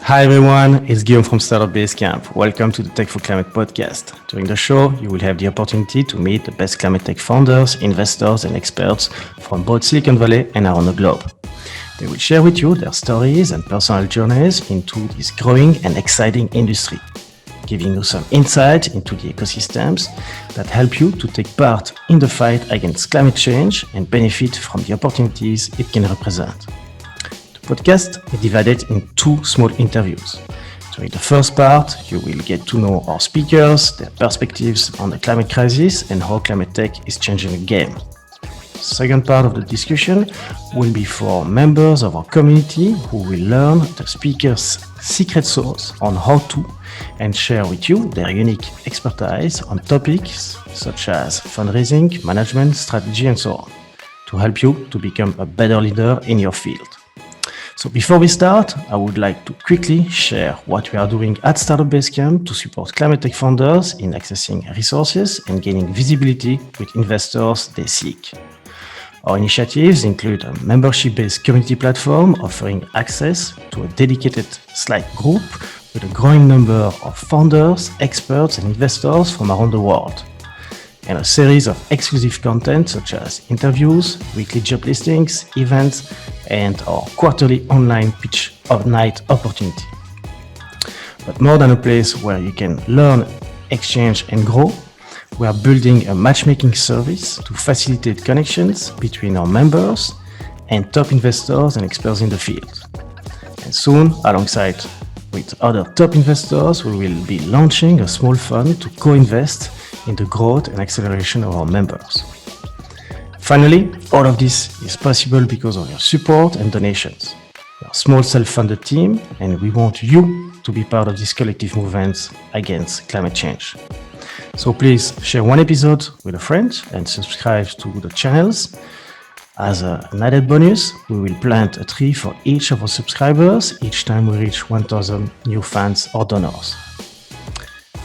Hi everyone, it's Guillaume from Startup Basecamp. Welcome to the Tech for Climate podcast. During the show, you will have the opportunity to meet the best climate tech founders, investors, and experts from both Silicon Valley and around the globe. They will share with you their stories and personal journeys into this growing and exciting industry, giving you some insight into the ecosystems that help you to take part in the fight against climate change and benefit from the opportunities it can represent. The podcast is divided in two small interviews. So in the first part, you will get to know our speakers, their perspectives on the climate crisis and how climate tech is changing the game. The second part of the discussion will be for members of our community who will learn the speakers' secret sauce on how to and share with you their unique expertise on topics such as fundraising, management, strategy, and so on, to help you to become a better leader in your field. So before we start, I would like to quickly share what we are doing at Startup Basecamp to support climate tech founders in accessing resources and gaining visibility with investors they seek. Our initiatives include a membership-based community platform offering access to a dedicated Slack group with a growing number of founders, experts, and investors from around the world, and a series of exclusive content such as interviews, weekly job listings, events, and our quarterly online pitch of night opportunity. But more than a place where you can learn, exchange, and grow, we are building a matchmaking service to facilitate connections between our members and top investors and experts in the field. And soon, alongside with other top investors, we will be launching a small fund to co-invest in the growth and acceleration of our members. Finally, all of this is possible because of your support and donations. We are a small self-funded team, and we want you to be part of this collective movement against climate change. So please share one episode with a friend and subscribe to the channels. As an added bonus, we will plant a tree for each of our subscribers each time we reach 1,000 new fans or donors.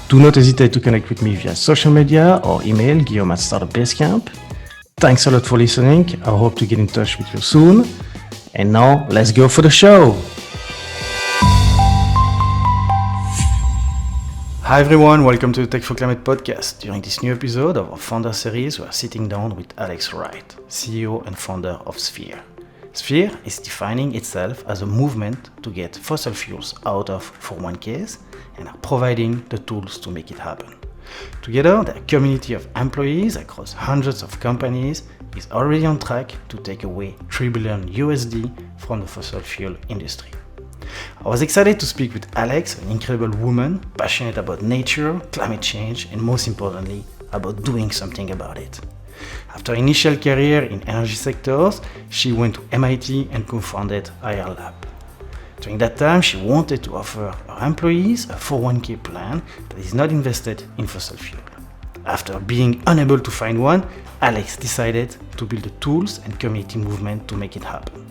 Do not hesitate to connect with me via social media or email guillaume@startupbasecamp. Thanks a lot for listening. I hope to get in touch with you soon. And now, let's go for the show. Hi everyone, welcome to the Tech for Climate podcast. During this new episode of our founder series, we are sitting down with Alex Wright, CEO and founder of Sphere. Sphere is defining itself as a movement to get fossil fuels out of 401ks and are providing the tools to make it happen. Together, their community of employees across hundreds of companies is already on track to take away $3 billion from the fossil fuel industry. I was excited to speak with Alex, an incredible woman, passionate about nature, climate change, and most importantly, about doing something about it. After initial career in energy sectors, she went to MIT and co-founded Ayar Lab. During that time, she wanted to offer her employees a 401k plan that is not invested in fossil fuel. After being unable to find one, Alex decided to build the tools and community movement to make it happen.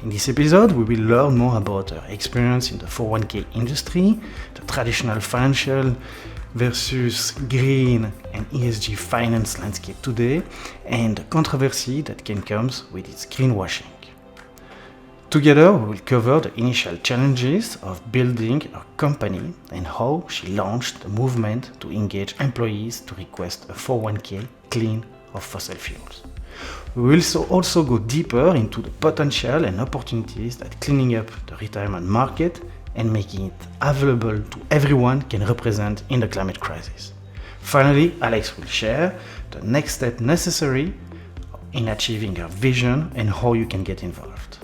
In this episode, we will learn more about her experience in the 401k industry, the traditional financial versus green and ESG finance landscape today, and the controversy that can come with its greenwashing. Together, we will cover the initial challenges of building a company and how she launched the movement to engage employees to request a 401k clean of fossil fuels. We will also go deeper into the potential and opportunities that cleaning up the retirement market and making it available to everyone can represent in the climate crisis. Finally, Alex will share the next step necessary in achieving her vision and how you can get involved.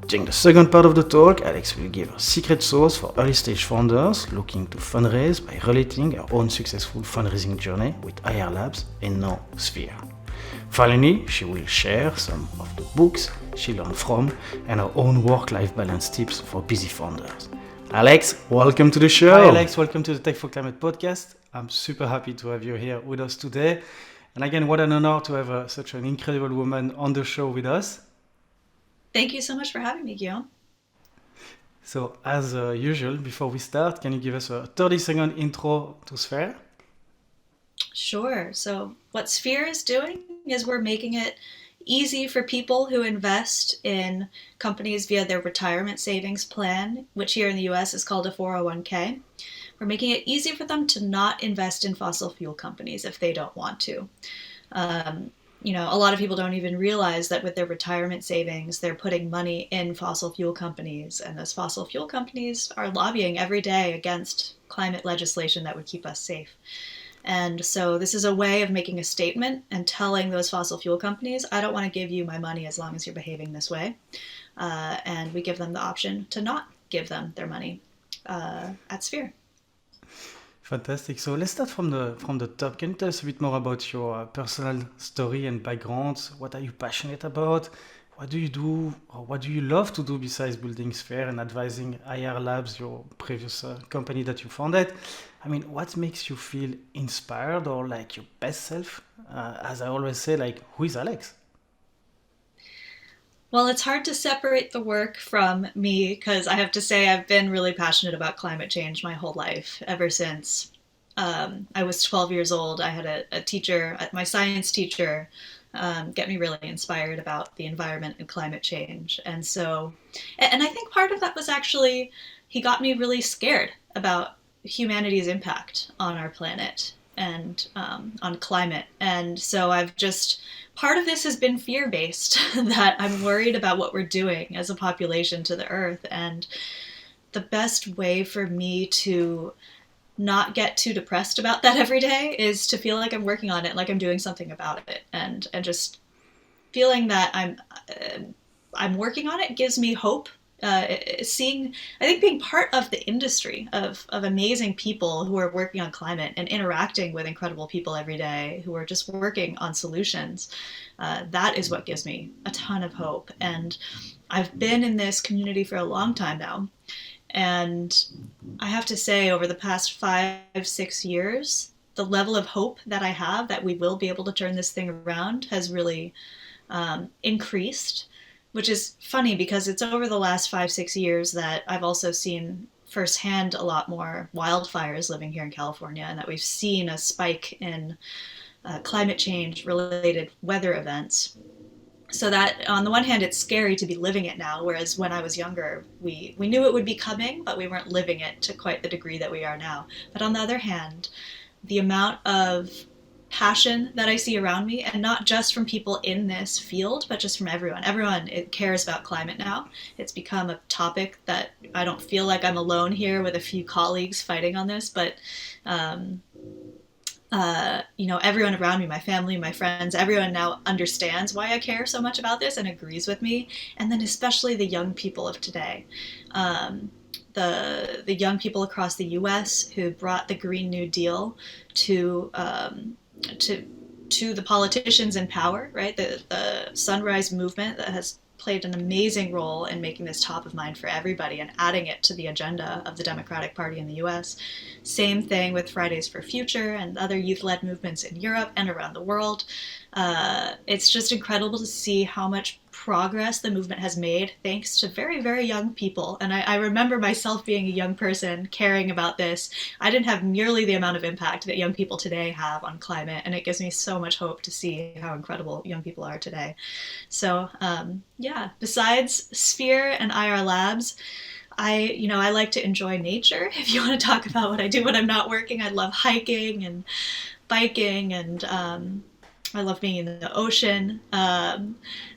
During the second part of the talk, Alex will give a secret sauce for early stage founders looking to fundraise by relating her own successful fundraising journey with Ayar Labs and now Sphere. Finally, she will share some of the books she learned from and her own work-life balance tips for busy founders. Alex, welcome to the show. Hi Alex, welcome to the Tech for Climate podcast. I'm super happy to have you here with us today. And again, what an honor to have such an incredible woman on the show with us. Thank you so much for having me, Guillaume. So as usual, before we start, can you give us a 30-second intro to Sphere? Sure. So what Sphere is doing is we're making it easy for people who invest in companies via their retirement savings plan, which here in the US is called a 401k. We're making it easy for them to not invest in fossil fuel companies if they don't want to. Um, a lot of people don't even realize that with their retirement savings, they're putting money in fossil fuel companies, and those fossil fuel companies are lobbying every day against climate legislation that would keep us safe. And so this is a way of making a statement and telling those fossil fuel companies, I don't want to give you my money as long as you're behaving this way. And we give them the option to not give them their money at Sphere. Fantastic. So let's start from the top. Can you tell us a bit more about your personal story and background? What are you passionate about? What do you do, or what do you love to do besides building Sphere and advising Ayar Labs, your previous company that you founded? I mean, what makes you feel inspired or like your best self? As I always say, like, who is Alex? Well, it's hard to separate the work from me because I have to say I've been really passionate about climate change my whole life, ever since I was 12 years old. I had a teacher, my science teacher, get me really inspired about the environment and climate change. And I think part of that was actually he got me really scared about humanity's impact on our planet and on climate. And so I've just part of this has been fear based that I'm worried about what we're doing as a population to the earth. And the best way for me to not get too depressed about that every day is to feel like I'm working on it, like I'm doing something about it, and just feeling that I'm working on it gives me hope. Seeing, I think, being part of the industry of amazing people who are working on climate and interacting with incredible people every day who are just working on solutions, that is what gives me a ton of hope. And I've been in this community for a long time now. And I have to say, over the past 5, 6 years, the level of hope that I have that we will be able to turn this thing around has really increased, which is funny because it's over the last 5, 6 years that I've also seen firsthand a lot more wildfires living here in California, and that we've seen a spike in climate change related weather events. So that on the one hand, it's scary to be living it now, whereas when I was younger, we knew it would be coming, but we weren't living it to quite the degree that we are now. But on the other hand, the amount of passion that I see around me, and not just from people in this field, but just from everyone. Everyone cares about climate now. It's become a topic that I don't feel like I'm alone here with a few colleagues fighting on this, but everyone around me, my family, my friends, everyone now understands why I care so much about this and agrees with me. And then especially the young people of today. The young people across the U.S. who brought the Green New Deal to the politicians in power, right? The Sunrise Movement that has played an amazing role in making this top of mind for everybody and adding it to the agenda of the Democratic Party in the US. Same thing with Fridays for Future and other youth-led movements in Europe and around the world. It's just incredible to see how much progress the movement has made thanks to very, very young people. And I remember myself being a young person caring about this. I didn't have nearly the amount of impact that young people today have on climate, and it gives me so much hope to see how incredible young people are today. So besides Sphere and Ayar Labs, I like to enjoy nature. If you want to talk about what I do when I'm not working, I love hiking and biking, and I love being in the ocean.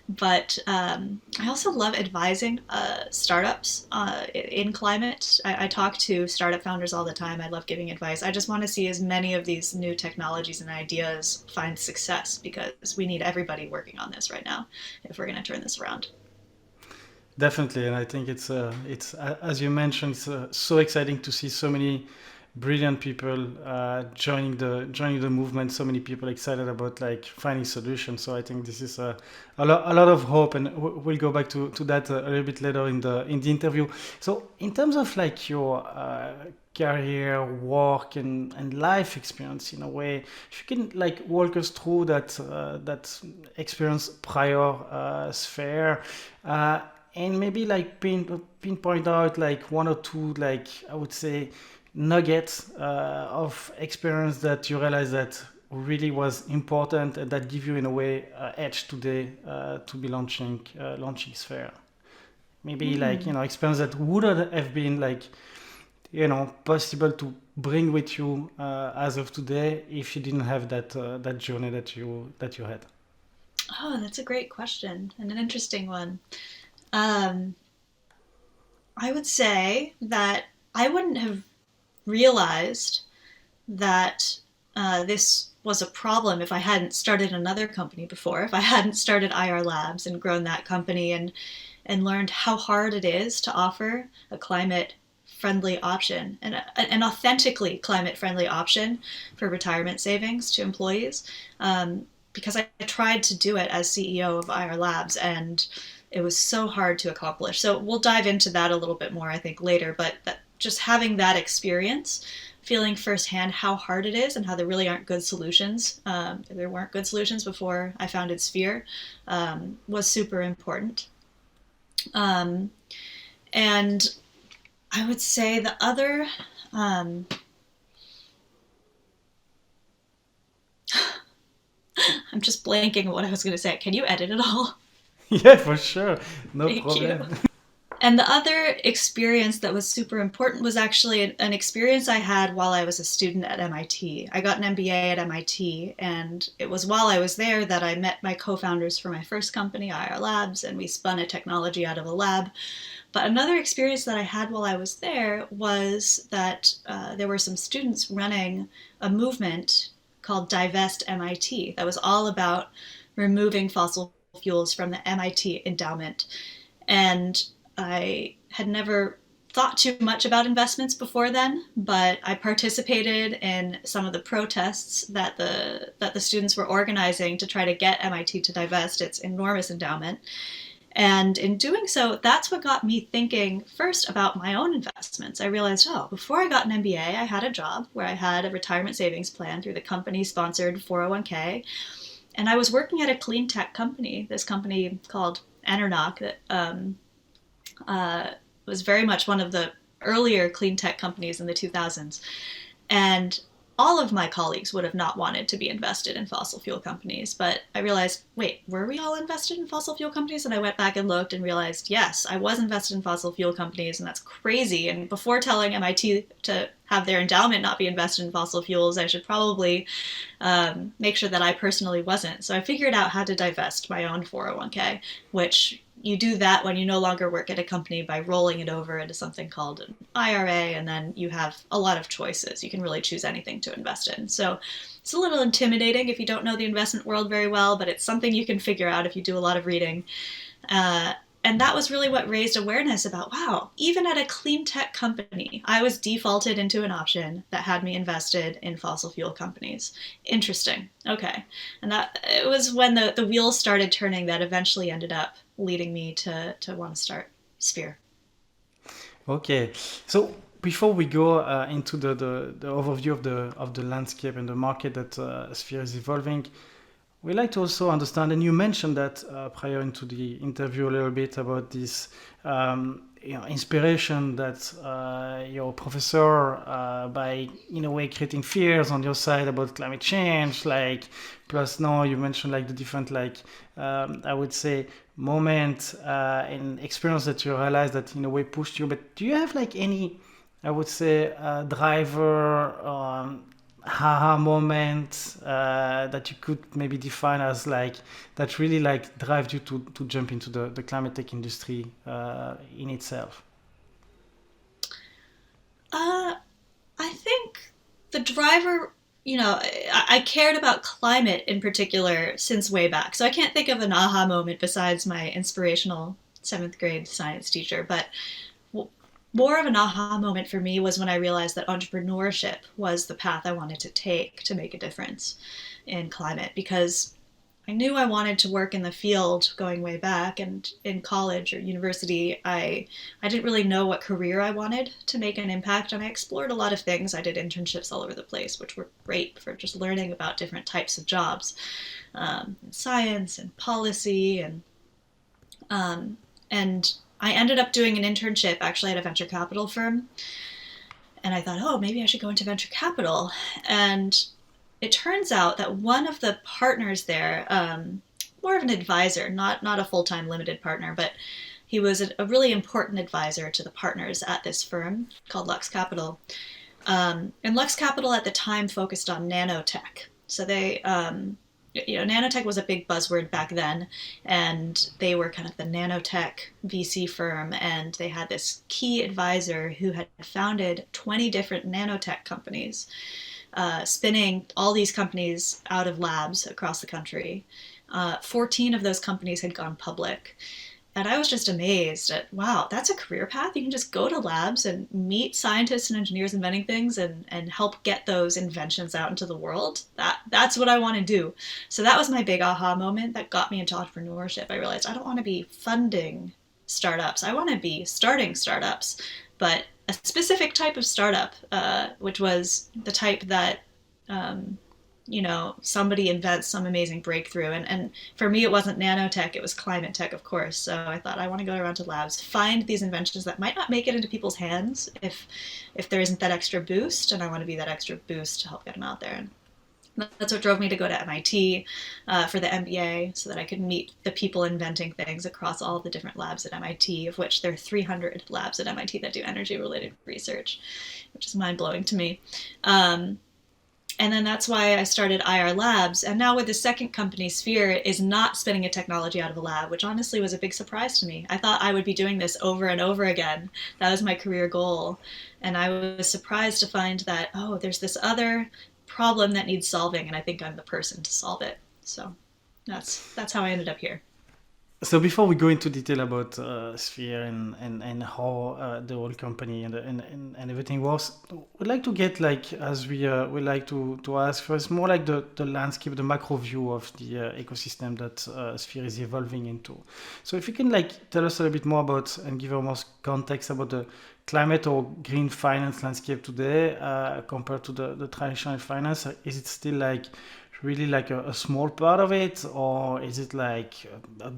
But I also love advising startups in climate. I talk to startup founders all the time. I love giving advice. I just want to see as many of these new technologies and ideas find success, because we need everybody working on this right now if we're going to turn this around. Definitely, and I think it's as you mentioned, it's so exciting to see so many brilliant people joining the movement. So many people excited about like finding solutions. So I think this is a lot of hope, and we'll go back to that a little bit later in the interview. So in terms of like your career, work, and life experience, in a way, if you can like walk us through that experience prior Sphere. And maybe like pinpoint out like one or two, like I would say, nuggets of experience that you realize that really was important and that give you in a way edge today to be launching Sphere? Maybe like, experience that wouldn't have been like, possible to bring with you as of today if you didn't have that journey that you had. Oh, that's a great question and an interesting one. I would say that I wouldn't have realized that this was a problem if I hadn't started another company before, if I hadn't started Ayar Labs and grown that company and learned how hard it is to offer a climate friendly option and an authentically climate friendly option for retirement savings to employees. Because I tried to do it as CEO of Ayar Labs and it was so hard to accomplish. So we'll dive into that a little bit more, I think, later. But just having that experience, feeling firsthand how hard it is and how there really aren't good solutions, there weren't good solutions before I founded Sphere, was super important. And I would say the other... I'm just blanking what I was going to say. Can you edit it all? Yeah, for sure. No Thank problem. you. And the other experience that was super important was actually an experience I had while I was a student at MIT. I got an MBA at MIT, and it was while I was there that I met my co-founders for my first company, Ayar Labs, and we spun a technology out of a lab. But another experience that I had while I was there was that there were some students running a movement called Divest MIT that was all about removing fossil fuels from the MIT endowment. And I had never thought too much about investments before then, but I participated in some of the protests that the students were organizing to try to get MIT to divest its enormous endowment. And in doing so, that's what got me thinking first about my own investments. I realized, before I got an MBA, I had a job where I had a retirement savings plan through the company-sponsored 401k. And I was working at a clean tech company, this company called Enernoc that was very much one of the earlier clean tech companies in the 2000s. And all of my colleagues would have not wanted to be invested in fossil fuel companies. But I realized, wait, were we all invested in fossil fuel companies? And I went back and looked and realized, yes, I was invested in fossil fuel companies, and that's crazy. And before telling MIT to have their endowment not be invested in fossil fuels, I should probably make sure that I personally wasn't. So I figured out how to divest my own 401k, which you do that when you no longer work at a company by rolling it over into something called an IRA, and then you have a lot of choices. You can really choose anything to invest in. So it's a little intimidating if you don't know the investment world very well, but it's something you can figure out if you do a lot of reading. And that was really what raised awareness about, wow, even at a clean tech company, I was defaulted into an option that had me invested in fossil fuel companies. Interesting. Okay. And that it was when the wheels started turning that eventually ended up leading me to want to start Sphere. Okay. So before we go into the overview of the landscape and the market that Sphere is evolving, we like to also understand, and you mentioned that prior into the interview a little bit about this inspiration that your professor by in a way creating fears on your side about climate change, like plus now you mentioned like the different I would say moment and experience that you realized that in a way pushed you. But do you have like any, I would say, driver aha moment that you could maybe define as like that really like drives you to jump into the climate tech industry in itself? I think the driver, I cared about climate in particular since way back. So I can't think of an aha moment besides my inspirational 7th grade science teacher, but more of an aha moment for me was when I realized that entrepreneurship was the path I wanted to take to make a difference in climate, because I knew I wanted to work in the field going way back, and in college or university, I didn't really know what career I wanted to make an impact, and I explored a lot of things. I did internships all over the place, which were great for just learning about different types of jobs, in science and policy, and I ended up doing an internship actually at a venture capital firm. And I thought, maybe I should go into venture capital. And it turns out that one of the partners there, more of an advisor, not a full-time limited partner, but he was a really important advisor to the partners at this firm called Lux Capital. And Lux Capital at the time focused on nanotech. So they, nanotech was a big buzzword back then, and they were kind of the nanotech VC firm, and they had this key advisor who had founded 20 different nanotech companies, spinning all these companies out of labs across the country. 14 of those companies had gone public. And I was just amazed at, wow, that's a career path. You can just go to labs and meet scientists and engineers inventing things and help get those inventions out into the world. That's what I want to do. So that was my big aha moment that got me into entrepreneurship. I realized I don't want to be funding startups. I want to be starting startups, but a specific type of startup, which was the type that somebody invents some amazing breakthrough. And for me, it wasn't nanotech, it was climate tech, of course. So I thought I want to go around to labs, find these inventions that might not make it into people's hands if there isn't that extra boost, and I want to be that extra boost to help get them out there. And that's what drove me to go to MIT for the MBA, so that I could meet the people inventing things across all the different labs at MIT, of which there are 300 labs at MIT that do energy-related research, which is mind-blowing to me. And then that's why I started Ayar Labs. And now with the second company, Sphere, is not spinning a technology out of a lab, which honestly was a big surprise to me. I thought I would be doing this over and over again. That was my career goal. And I was surprised to find that, oh, there's this other problem that needs solving, and I think I'm the person to solve it. So that's how I ended up here. So before we go into detail about Sphere and how the whole company and everything works, we'd like to get as we like to ask first more like the landscape, the macro view of the ecosystem that Sphere is evolving into. So if you can tell us a little bit more about and give us more context about the climate or green finance landscape today compared to the traditional finance. Is it still really a small part of it, or is it a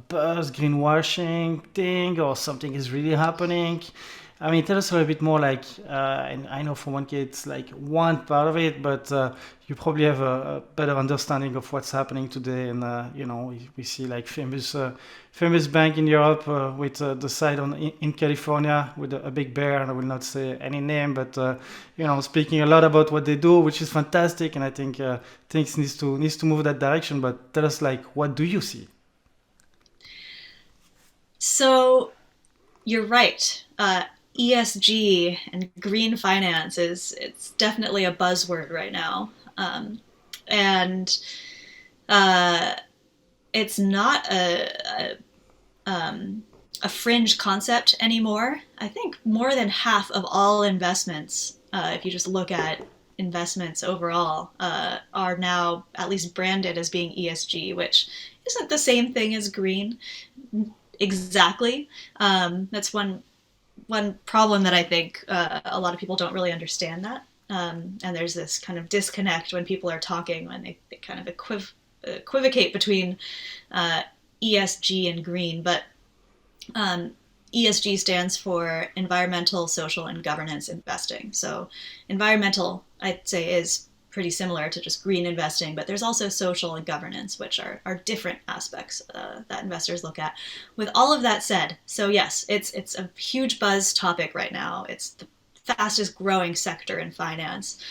buzz greenwashing thing, or something is really happening? I mean, tell us a little bit more and I know for 1K it's one part of it, but you probably have a better understanding of what's happening today. And we see famous bank in Europe with the site in California with a big bear, and I will not say any name, but speaking a lot about what they do, which is fantastic, and I think things needs to move that direction. But tell us what do you see? So you're right. ESG and green finance it's definitely a buzzword right now, and it's not a fringe concept anymore. I think more than half of all investments, if you just look at investments overall, are now at least branded as being ESG, which isn't the same thing as green exactly. That's one problem that I think a lot of people don't really understand that. And there's this kind of disconnect when people are talking, when they kind of equivocate between ESG and green. But ESG stands for environmental, social, and governance investing. So environmental, I'd say, is pretty similar to just green investing, but there's also social and governance, which are different aspects that investors look at. With all of that said, so yes, it's a huge buzz topic right now. It's the fastest growing sector in finance.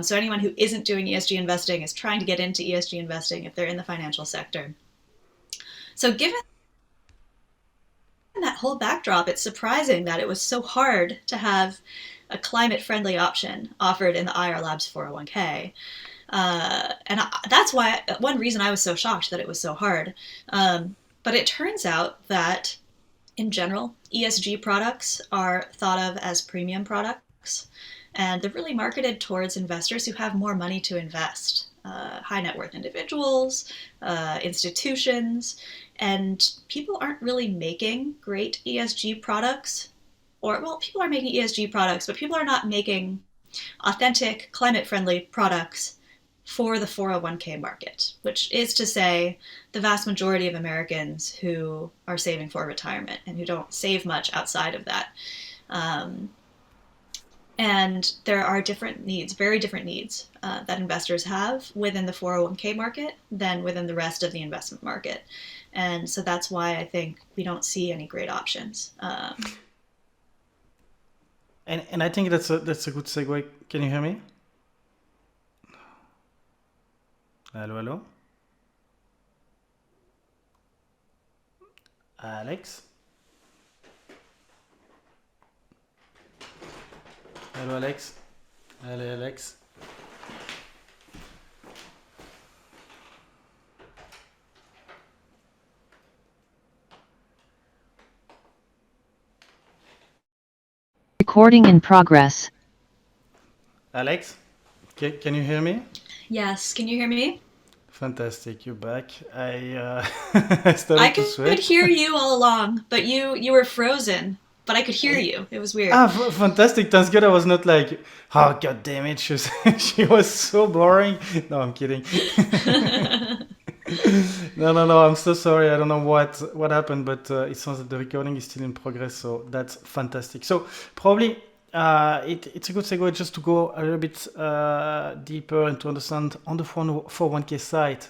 So anyone who isn't doing ESG investing is trying to get into ESG investing if they're in the financial sector. So given that whole backdrop, it's surprising that it was so hard to have a climate-friendly option offered in the Ayar Labs 401k. That's why one reason I was so shocked that it was so hard. But it turns out that in general, ESG products are thought of as premium products, and they're really marketed towards investors who have more money to invest. High net worth individuals, institutions, and people aren't really making great ESG products. People are making ESG products, but people are not making authentic, climate-friendly products for the 401k market, which is to say the vast majority of Americans who are saving for retirement and who don't save much outside of that. And there are different needs, very different needs that investors have within the 401k market than within the rest of the investment market. And so that's why I think we don't see any great options. And I think that's a good segue. Can you hear me? Hello, hello. Alex? Hello, Alex. Hello, Alex. Recording in progress. Alex, can you hear me? Yes, can you hear me? Fantastic, you're back. I started to I sweat. could hear you all along, but you were frozen. But I could hear you. It was weird. Fantastic. Thanks God I was not like, oh, God damn it. She was so boring. No, I'm kidding. No. I'm so sorry. I don't know what happened, but it sounds that the recording is still in progress. So that's fantastic. So probably it's a good segue just to go a little bit deeper and to understand on the 401k side.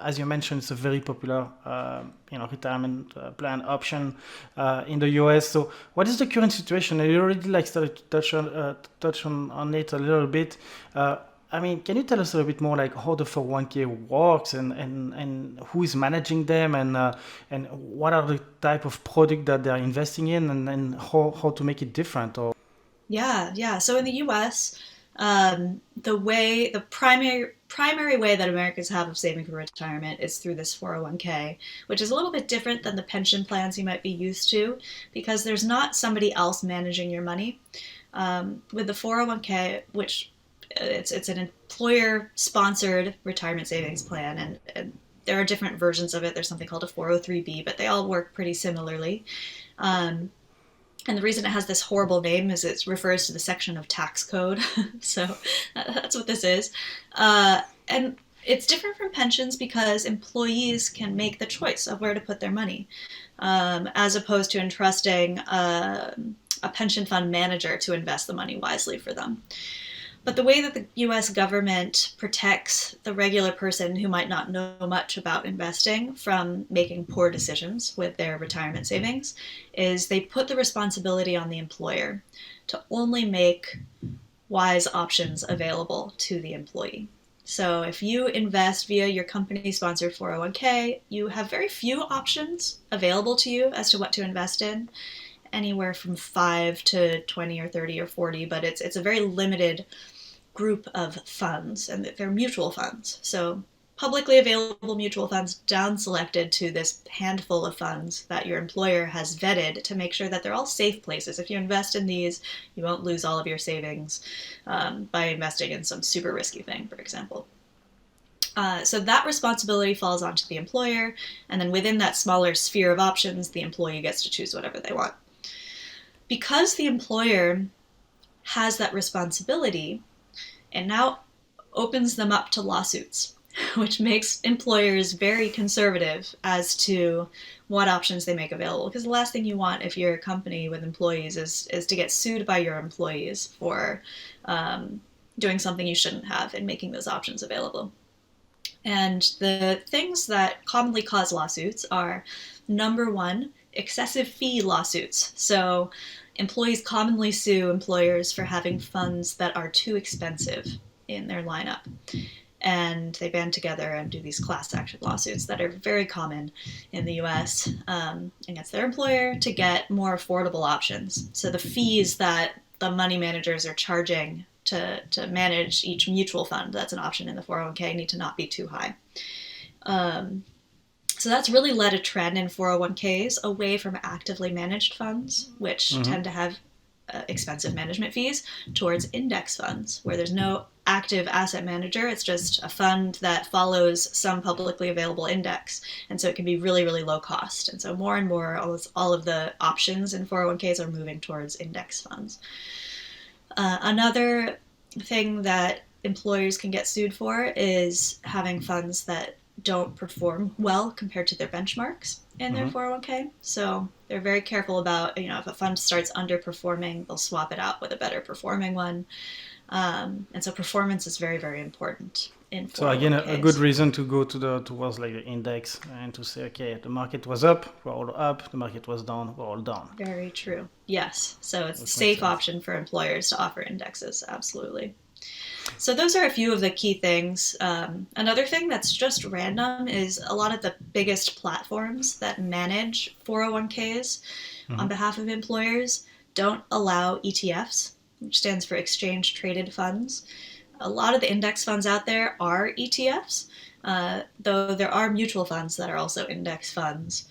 As you mentioned, it's a very popular retirement plan option in the US. So what is the current situation? You already started to touch on it a little bit. Can you tell us a little bit more like how the 401k works and who is managing them and what are the type of product that they're investing in and how to make it different? Or Yeah. So in the U.S., the primary way that Americans have of saving for retirement is through this 401k, which is a little bit different than the pension plans you might be used to, because there's not somebody else managing your money. With the 401k, which it's an employer-sponsored retirement savings plan, and there are different versions of it. There's something called a 403b, but they all work pretty similarly. And the reason it has this horrible name is it refers to the section of tax code. So that's what this is. And it's different from pensions because employees can make the choice of where to put their money, as opposed to entrusting a pension fund manager to invest the money wisely for them. But the way that the US government protects the regular person who might not know much about investing from making poor decisions with their retirement savings is they put the responsibility on the employer to only make wise options available to the employee. So if you invest via your company-sponsored 401k, you have very few options available to you as to what to invest in, anywhere from 5 to 20 or 30 or 40, but it's a very limited group of funds, and they're mutual funds. So publicly available mutual funds down selected to this handful of funds that your employer has vetted to make sure that they're all safe places. If you invest in these, you won't lose all of your savings by investing in some super risky thing, for example. So that responsibility falls onto the employer, and then within that smaller sphere of options, the employee gets to choose whatever they want. Because the employer has that responsibility, and now opens them up to lawsuits, which makes employers very conservative as to what options they make available. Because the last thing you want if you're a company with employees is to get sued by your employees for doing something you shouldn't have and making those options available. And the things that commonly cause lawsuits are, number one, excessive fee lawsuits. So employees commonly sue employers for having funds that are too expensive in their lineup. And they band together and do these class action lawsuits that are very common in the US against their employer to get more affordable options. So the fees that the money managers are charging to manage each mutual fund that's an option in the 401k need to not be too high. So that's really led a trend in 401ks away from actively managed funds, which tend to have expensive management fees, towards index funds, where there's no active asset manager. It's just a fund that follows some publicly available index. And so it can be really, really low cost. And so more and more, all of the options in 401ks are moving towards index funds. Another thing that employers can get sued for is having funds that don't perform well compared to their benchmarks in their 401k. So they're very careful about, if a fund starts underperforming, they'll swap it out with a better performing one. And so performance is very, very important in 401ks. So again, a good reason to go towards like the index and to say, okay, the market was up, we're all up. The market was down, we're all down. Very true. Yes. So it's a safe option for employers to offer indexes. Absolutely. So those are a few of the key things. Another thing that's just random is a lot of the biggest platforms that manage 401ks on behalf of employers don't allow ETFs, which stands for exchange traded funds. A lot of the index funds out there are ETFs, though there are mutual funds that are also index funds.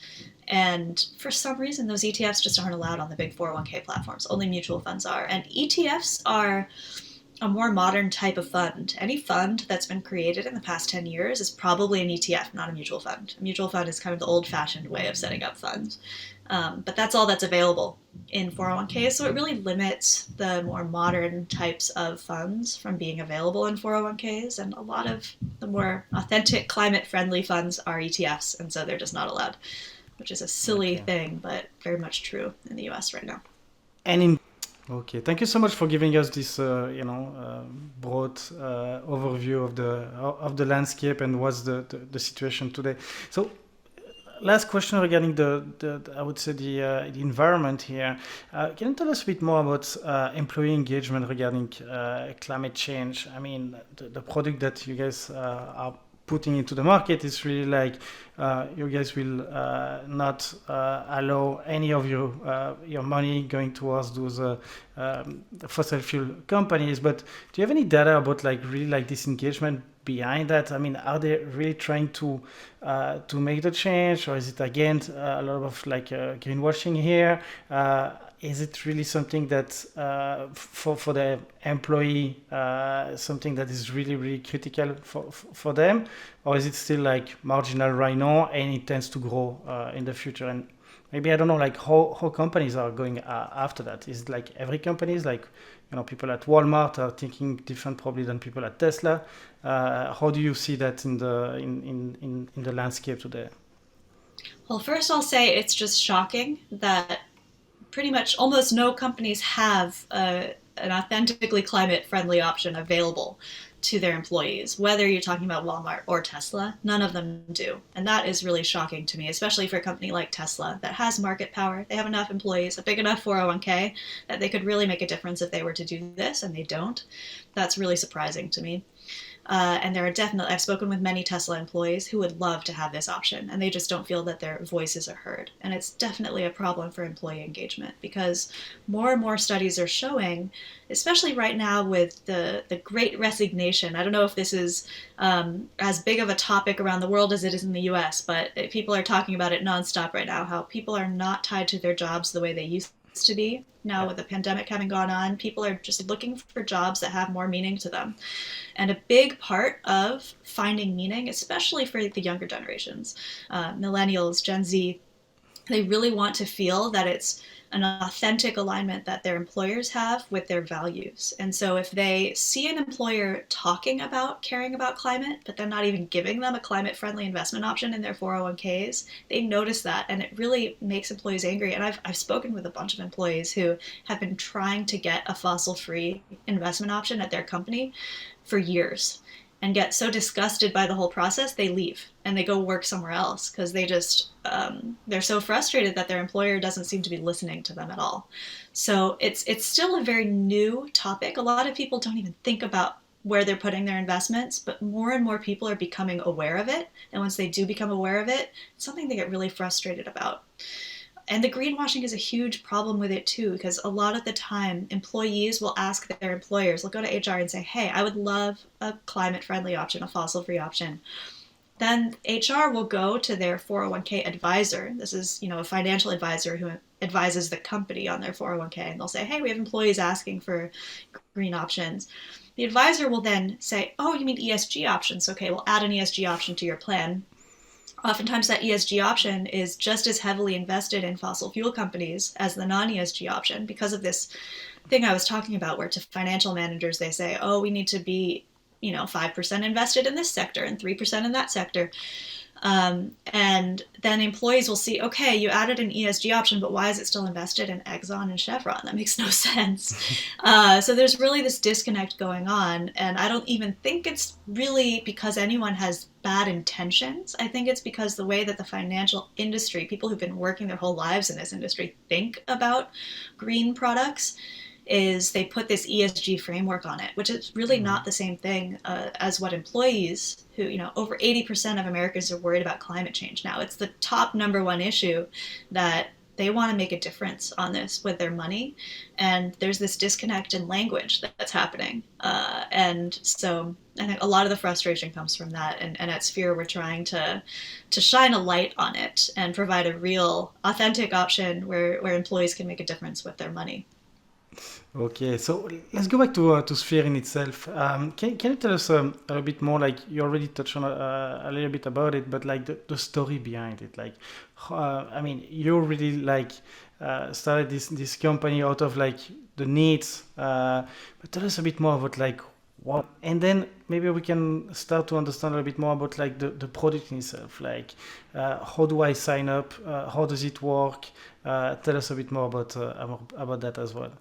And for some reason, those ETFs just aren't allowed on the big 401k platforms. Only mutual funds are. And ETFs are a more modern type of fund. Any fund that's been created in the past 10 years is probably an ETF, not a mutual fund. A mutual fund is kind of the old-fashioned way of setting up funds. But that's all that's available in 401ks, so it really limits the more modern types of funds from being available in 401ks, and a lot of the more authentic climate-friendly funds are ETFs, and so they're just not allowed, which is a silly thing, but very much true in the US right now. Okay, thank you so much for giving us this, broad overview of the landscape and what's the situation today. So, last question regarding the environment here. Can you tell us a bit more about employee engagement regarding climate change? I mean, the product that you guys are putting into the market is really like you guys will not allow any of your money going towards those fossil fuel companies. But do you have any data about this engagement behind that? I mean, are they really trying to make the change, or is it again a lot of greenwashing here? Is it really something that for the employee, something that is really, really critical for them? Or is it still marginal right now and it tends to grow in the future? And maybe, I don't know, how companies are going after that. Is it every company is people at Walmart are thinking different probably than people at Tesla. How do you see that in the landscape today? Well, first I'll say it's just shocking that pretty much almost no companies have an authentically climate-friendly option available to their employees. Whether you're talking about Walmart or Tesla, none of them do. And that is really shocking to me, especially for a company like Tesla that has market power. They have enough employees, a big enough 401k, that they could really make a difference if they were to do this, and they don't. That's really surprising to me. And there are definitely, I've spoken with many Tesla employees who would love to have this option, and they just don't feel that their voices are heard. And it's definitely a problem for employee engagement, because more and more studies are showing, especially right now with the Great Resignation. I don't know if this is as big of a topic around the world as it is in the US, but people are talking about it nonstop right now, how people are not tied to their jobs the way they used to be. Now, with the pandemic having gone on, people are just looking for jobs that have more meaning to them. And a big part of finding meaning, especially for the younger generations, millennials, Gen Z, they really want to feel that it's an authentic alignment that their employers have with their values. And so if they see an employer talking about caring about climate, but then not even giving them a climate-friendly investment option in their 401ks, they notice that, and it really makes employees angry. And I've spoken with a bunch of employees who have been trying to get a fossil-free investment option at their company for years, and get so disgusted by the whole process, they leave and they go work somewhere else, because they just, they're so frustrated that their employer doesn't seem to be listening to them at all. So it's still a very new topic. A lot of people don't even think about where they're putting their investments, but more and more people are becoming aware of it. And once they do become aware of it, it's something they get really frustrated about. And the greenwashing is a huge problem with it too, because a lot of the time employees will ask their employers, they'll go to HR and say, hey, I would love a climate-friendly option, a fossil-free option. Then HR will go to their 401k advisor. This is, a financial advisor who advises the company on their 401k, and they'll say, hey, we have employees asking for green options. The advisor will then say, oh, you mean ESG options? Okay, we'll add an ESG option to your plan. Oftentimes that ESG option is just as heavily invested in fossil fuel companies as the non-ESG option, because of this thing I was talking about, where to financial managers they say, oh, we need to be 5% invested in this sector and 3% in that sector. And then employees will see, okay, you added an ESG option, but why is it still invested in Exxon and Chevron? That makes no sense. So there's really this disconnect going on. And I don't even think it's really because anyone has bad intentions. I think it's because the way that the financial industry, people who've been working their whole lives in this industry, think about green products is they put this ESG framework on it, which is really not the same thing as what employees who, over 80% of Americans are worried about climate change now. It's the top number one issue that they want to make a difference on this with their money. And there's this disconnect in language that's happening. And so I think a lot of the frustration comes from that. And at Sphere, we're trying to shine a light on it and provide a real, authentic option where employees can make a difference with their money. Okay, so let's go back to Sphere in itself. Can you tell us a little bit more? Like you already touched on a little bit about it, but like the story behind it. Like, you really started this company out of like the needs. But tell us a bit more about like what, and then maybe we can start to understand a little bit more about like the product in itself. Like, how do I sign up? How does it work? Tell us a bit more about that as well.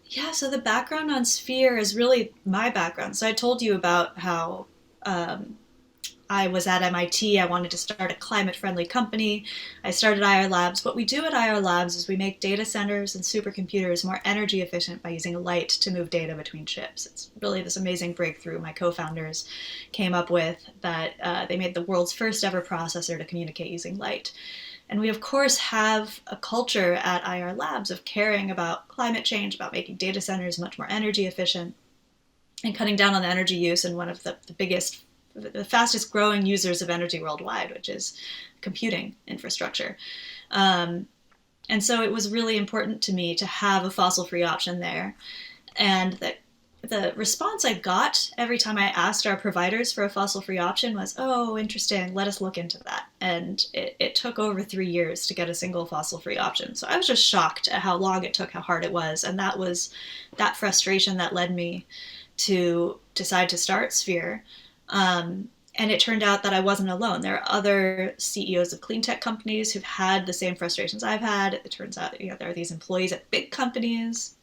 Yeah, so the background on Sphere is really my background. So I told you about how I was at MIT. I wanted to start a climate-friendly company. I started Ayar Labs. What we do at Ayar Labs is we make data centers and supercomputers more energy efficient by using light to move data between chips. It's really this amazing breakthrough my co-founders came up with that they made the world's first ever processor to communicate using light. And we, of course, have a culture at Ayar Labs of caring about climate change, about making data centers much more energy efficient, and cutting down on the energy use in one of the fastest growing users of energy worldwide, which is computing infrastructure. And so it was really important to me to have a fossil-free option there. And the response I got every time I asked our providers for a fossil-free option was, oh, interesting, let us look into that. And it took over 3 years to get a single fossil-free option. So I was just shocked at how long it took, how hard it was. And that was that frustration that led me to decide to start Sphere. And it turned out that I wasn't alone. There are other CEOs of clean tech companies who've had the same frustrations I've had. It turns out there are these employees at big companies,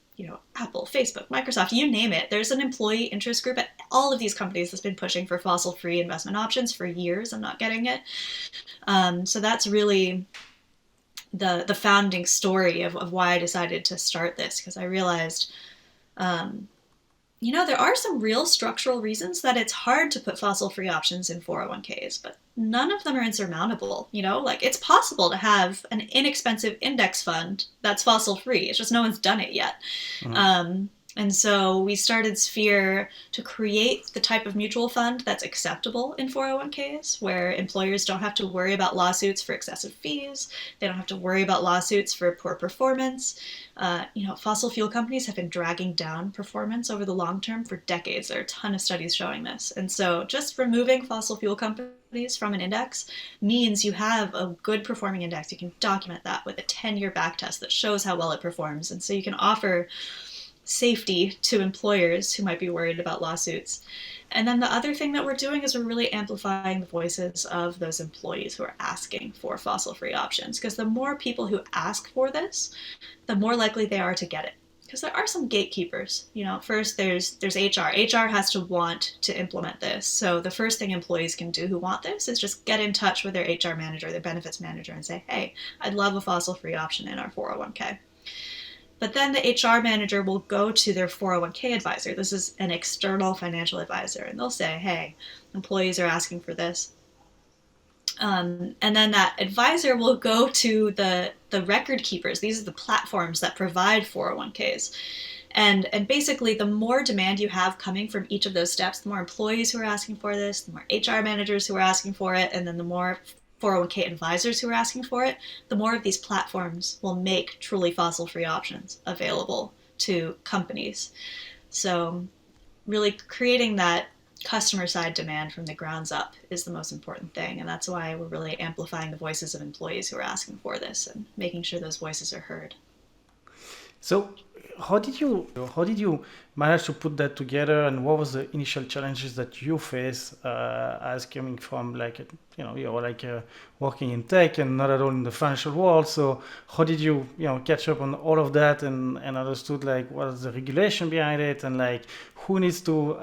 Apple, Facebook, Microsoft, you name it. There's an employee interest group at all of these companies that's been pushing for fossil-free investment options for years and not getting it. So that's really the founding story of why I decided to start this, because I realized, there are some real structural reasons that it's hard to put fossil-free options in 401ks, but none of them are insurmountable. It's possible to have an inexpensive index fund that's fossil-free. It's just no one's done it yet. Mm-hmm. And so we started Sphere to create the type of mutual fund that's acceptable in 401ks, where employers don't have to worry about lawsuits for excessive fees. They don't have to worry about lawsuits for poor performance. Fossil fuel companies have been dragging down performance over the long term for decades. There are a ton of studies showing this. And so just removing fossil fuel companies from an index means you have a good performing index. You can document that with a 10-year backtest that shows how well it performs. And so you can offer safety to employers who might be worried about lawsuits. And then the other thing that we're doing is we're really amplifying the voices of those employees who are asking for fossil-free options. Because the more people who ask for this, the more likely they are to get it. Because there are some gatekeepers. First there's HR. HR has to want to implement this. So the first thing employees can do who want this is just get in touch with their HR manager, their benefits manager, and say, hey, I'd love a fossil-free option in our 401k. But then the HR manager will go to their 401k advisor. This is an external financial advisor. And they'll say, hey, employees are asking for this. And then that advisor will go to the record keepers. These are the platforms that provide 401ks. And basically, the more demand you have coming from each of those steps, the more employees who are asking for this, the more HR managers who are asking for it, and then the more 401k advisors who are asking for it, the more of these platforms will make truly fossil-free options available to companies. So really creating that customer side demand from the grounds up is the most important thing. And that's why we're really amplifying the voices of employees who are asking for this and making sure those voices are heard. So how did you manage to put that together, and what was the initial challenges that you face as coming from you're working in tech and not at all in the financial world? So how did you catch up on all of that and understood like what is the regulation behind it, and like who needs to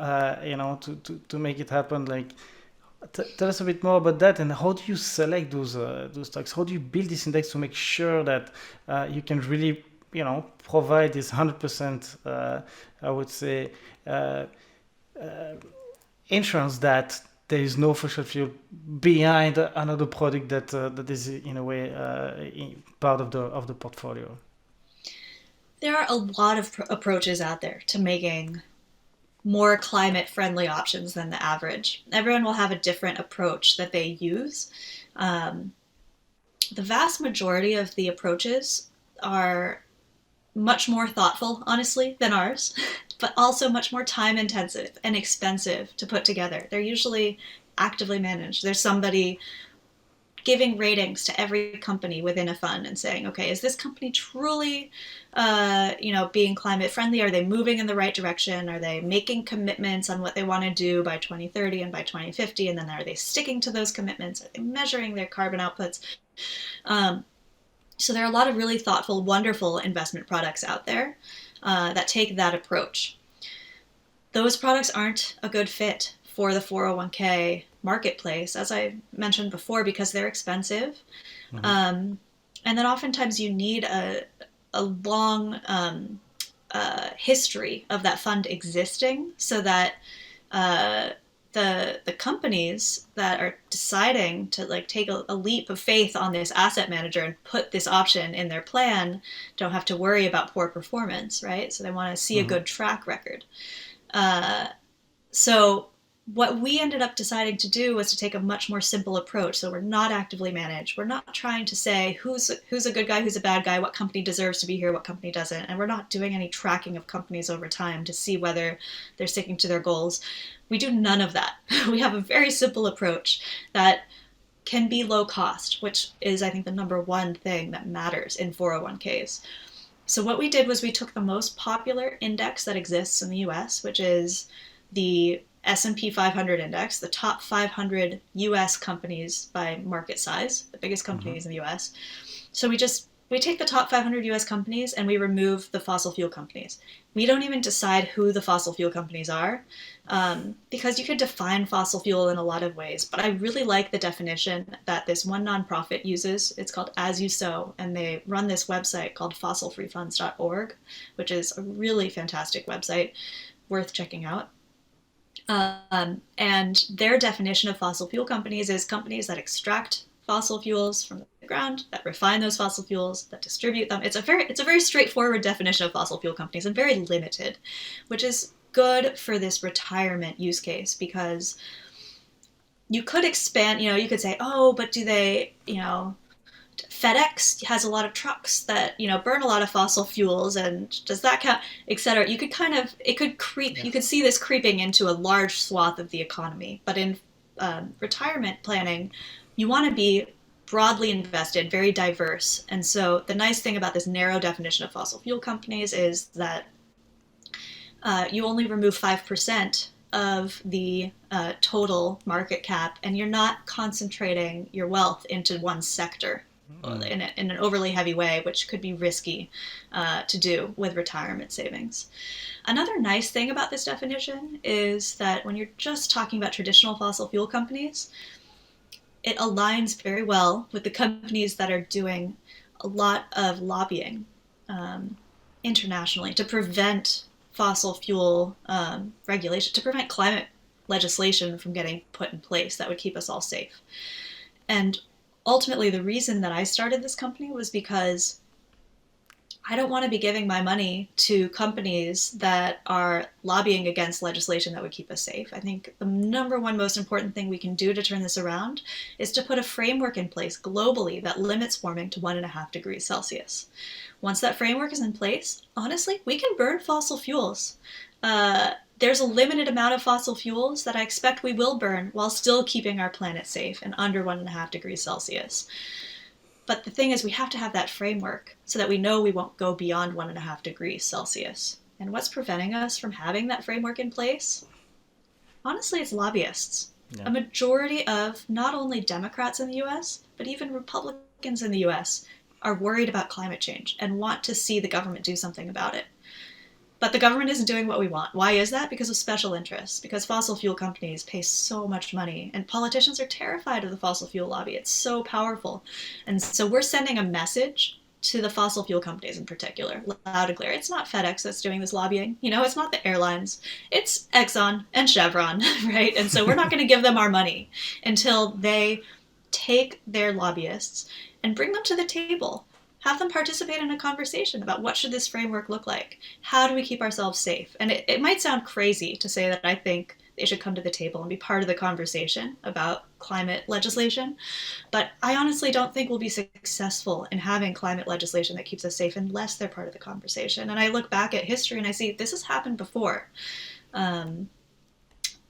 to make it happen? Like tell us a bit more about that, and how do you select those stocks? How do you build this index to make sure that you can really provide this 100% I would say insurance that there is no fossil fuel behind another product that is in a way part of the portfolio? There are a lot of approaches out there to making more climate friendly options than the average. Everyone will have a different approach that they use. The vast majority of the approaches are much more thoughtful, honestly, than ours, but also much more time intensive and expensive to put together. They're usually actively managed. There's somebody giving ratings to every company within a fund and saying, okay, is this company truly, being climate friendly? Are they moving in the right direction? Are they making commitments on what they want to do by 2030 and by 2050? And then are they sticking to those commitments? Are they measuring their carbon outputs? So there are a lot of really thoughtful, wonderful investment products out there that take that approach. Those products aren't a good fit for the 401k marketplace, as I mentioned before, because they're expensive. And then oftentimes you need a long history of that fund existing so that the companies that are deciding to take a leap of faith on this asset manager and put this option in their plan don't have to worry about poor performance, right? So they want to see a good track record. So what we ended up deciding to do was to take a much more simple approach. So we're not actively managed. We're not trying to say who's a good guy, who's a bad guy, what company deserves to be here, what company doesn't. And we're not doing any tracking of companies over time to see whether they're sticking to their goals. We do none of that. We have a very simple approach that can be low cost, which is, I think, the number one thing that matters in 401ks. So what we did was we took the most popular index that exists in the US, which is the S&P 500 index, the top 500 US companies by market size, the biggest companies in the US. So we take the top 500 US companies and we remove the fossil fuel companies. We don't even decide who the fossil fuel companies are, because you could define fossil fuel in a lot of ways. But I really like the definition that this one nonprofit uses. It's called As You Sow, and they run this website called fossilfreefunds.org, which is a really fantastic website worth checking out. And their definition of fossil fuel companies is companies that extract fossil fuels from the ground, that refine those fossil fuels, that distribute them. It's a very straightforward definition of fossil fuel companies and very limited, which is good for this retirement use case, because you could expand, you could say, oh, but do they, FedEx has a lot of trucks that, burn a lot of fossil fuels, and does that count, etc. You could it could creep, you could see this creeping into a large swath of the economy. But in retirement planning, you want to be broadly invested, very diverse. And so the nice thing about this narrow definition of fossil fuel companies is that you only remove 5% of the total market cap, and you're not concentrating your wealth into one sector in an overly heavy way, which could be risky to do with retirement savings. Another nice thing about this definition is that when you're just talking about traditional fossil fuel companies, it aligns very well with the companies that are doing a lot of lobbying internationally to prevent fossil fuel regulation, to prevent climate legislation from getting put in place that would keep us all safe. And ultimately, the reason that I started this company was because I don't want to be giving my money to companies that are lobbying against legislation that would keep us safe. I think the number one most important thing we can do to turn this around is to put a framework in place globally that limits warming to 1.5 degrees Celsius. Once that framework is in place, honestly, we can burn fossil fuels. There's a limited amount of fossil fuels that I expect we will burn while still keeping our planet safe and under 1.5 degrees Celsius. But the thing is, we have to have that framework so that we know we won't go beyond 1.5 degrees Celsius. And what's preventing us from having that framework in place? Honestly, it's lobbyists. Yeah. A majority of not only Democrats in the US, but even Republicans in the US are worried about climate change and want to see the government do something about it. But the government isn't doing what we want. Why is that? Because of special interests. Because fossil fuel companies pay so much money, and politicians are terrified of the fossil fuel lobby. It's so powerful. And so we're sending a message to the fossil fuel companies in particular, loud and clear. It's not FedEx that's doing this lobbying. It's not the airlines. It's Exxon and Chevron, right? And so we're not going to give them our money until they take their lobbyists and bring them to the table. Have them participate in a conversation about what should this framework look like? How do we keep ourselves safe? And it might sound crazy to say that I think they should come to the table and be part of the conversation about climate legislation, but I honestly don't think we'll be successful in having climate legislation that keeps us safe unless they're part of the conversation. And I look back at history and I see this has happened before.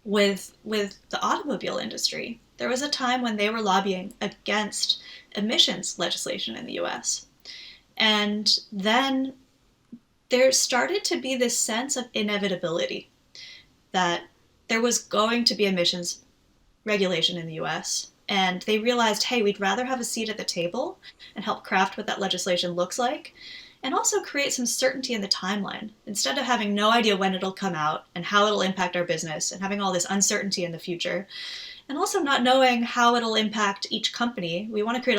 With the automobile industry, there was a time when they were lobbying against emissions legislation in the US. And then there started to be this sense of inevitability that there was going to be emissions regulation in the US. And they realized, hey, we'd rather have a seat at the table and help craft what that legislation looks like, and also create some certainty in the timeline. Instead of having no idea when it'll come out and how it'll impact our business and having all this uncertainty in the future, and also not knowing how it'll impact each company, we want to create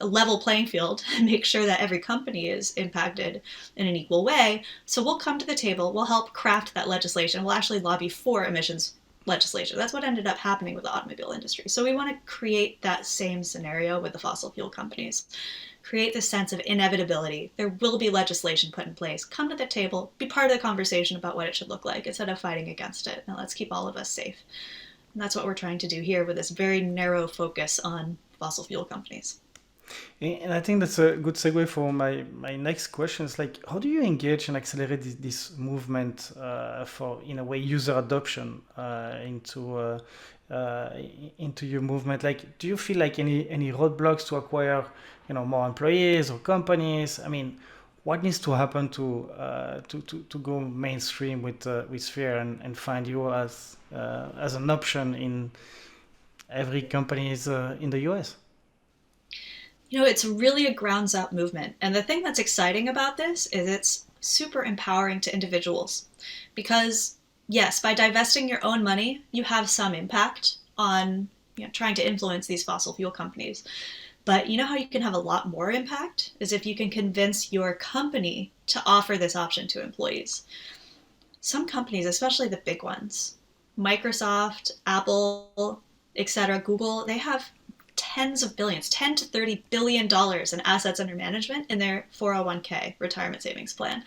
a level playing field and make sure that every company is impacted in an equal way. So we'll come to the table, we'll help craft that legislation, we'll actually lobby for emissions legislation. That's what ended up happening with the automobile industry. So we want to create that same scenario with the fossil fuel companies. Create this sense of inevitability. There will be legislation put in place. Come to the table, be part of the conversation about what it should look like instead of fighting against it. Now let's keep all of us safe. And that's what we're trying to do here with this very narrow focus on fossil fuel companies. And I think that's a good segue for my next question. Is like, how do you engage and accelerate this movement for, in a way, user adoption into your movement? Like, do you feel like any roadblocks to acquire, more employees or companies? I mean, what needs to happen to go mainstream with Sphere and find you as an option in every companies in the US? It's really a grounds up movement. And the thing that's exciting about this is it's super empowering to individuals. Because, yes, by divesting your own money, you have some impact on trying to influence these fossil fuel companies. But you know how you can have a lot more impact? Is if you can convince your company to offer this option to employees. Some companies, especially the big ones, Microsoft, Apple, etc., Google, they have tens of billions, $10 to $30 billion in assets under management in their 401k retirement savings plan.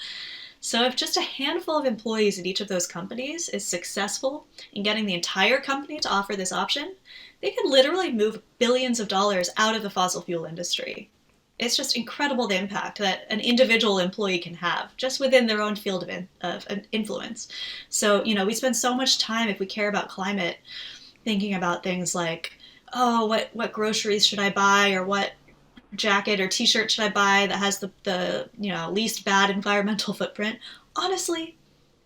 So if just a handful of employees at each of those companies is successful in getting the entire company to offer this option, they can literally move billions of dollars out of the fossil fuel industry. It's just incredible the impact that an individual employee can have just within their own field of influence. So, we spend so much time, if we care about climate, thinking about things like, oh, what groceries should I buy, or what jacket or t-shirt should I buy that has the least bad environmental footprint. Honestly,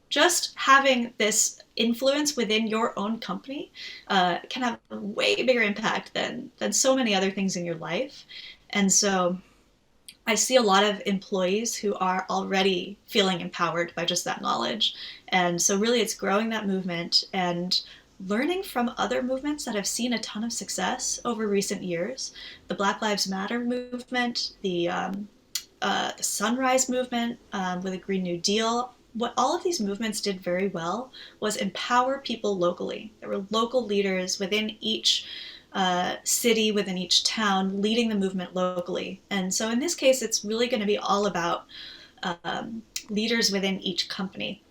just having this influence within your own company can have a way bigger impact than so many other things in your life. And so I see a lot of employees who are already feeling empowered by just that knowledge. And so really it's growing that movement and learning from other movements that have seen a ton of success over recent years. The Black Lives Matter movement, the Sunrise movement with the Green New Deal. What all of these movements did very well was empower people locally. There were local leaders within each city, within each town, leading the movement locally. And so in this case, it's really going to be all about leaders within each company,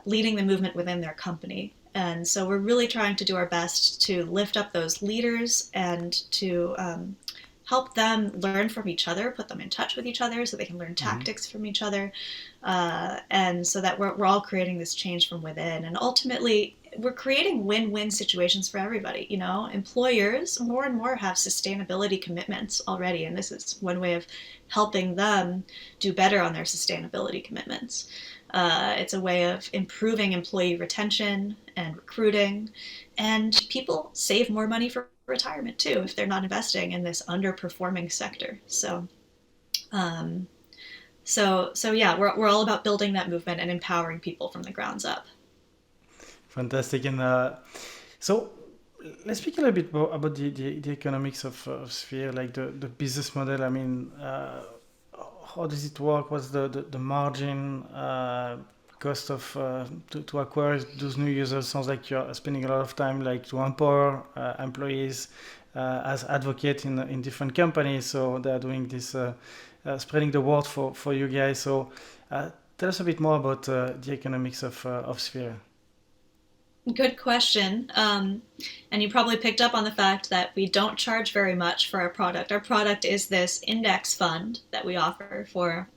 leading the movement within their company. And so we're really trying to do our best to lift up those leaders and to help them learn from each other, put them in touch with each other so they can learn tactics from each other, and so that we're all creating this change from within. And ultimately, we're creating win-win situations for everybody. Employers more and more have sustainability commitments already, and this is one way of helping them do better on their sustainability commitments. It's a way of improving employee retention and recruiting, and people save more money for retirement too if they're not investing in this underperforming sector. Um, so yeah, we're all about building that movement and empowering people from the grounds up. Fantastic. And so let's speak a little bit more about the economics of Sphere, like the business model. I mean, how does it work? What's the margin cost of to acquire those new users? Sounds like you're spending a lot of time like to empower employees as advocate in different companies. So they're doing this spreading the word for you guys. So tell us a bit more about the economics of Sphere. Good question. And you probably picked up on the fact that we don't charge very much for our product. Our product is this index fund that we offer for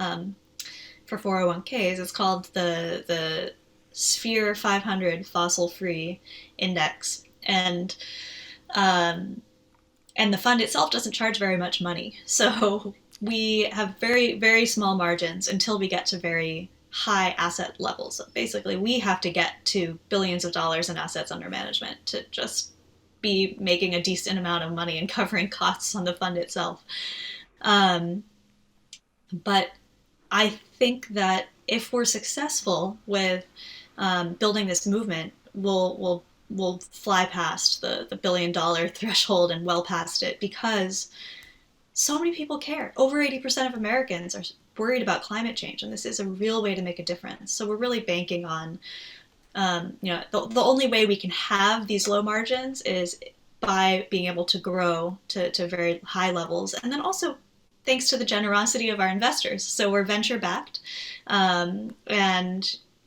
401ks. It's called the Sphere 500 Fossil Free Index, and the fund itself doesn't charge very much money. So we have very, very small margins until we get to very high asset levels. Basically, we have to get to billions of dollars in assets under management to just be making a decent amount of money and covering costs on the fund itself. But I think that if we're successful with building this movement, we'll fly past the $1 billion threshold and well past it, because so many people care. Over 80% of Americans are worried about climate change, and this is a real way to make a difference. So we're really banking on, the only way we can have these low margins is by being able to grow to very high levels, and then also thanks to the generosity of our investors. So we're venture backed, and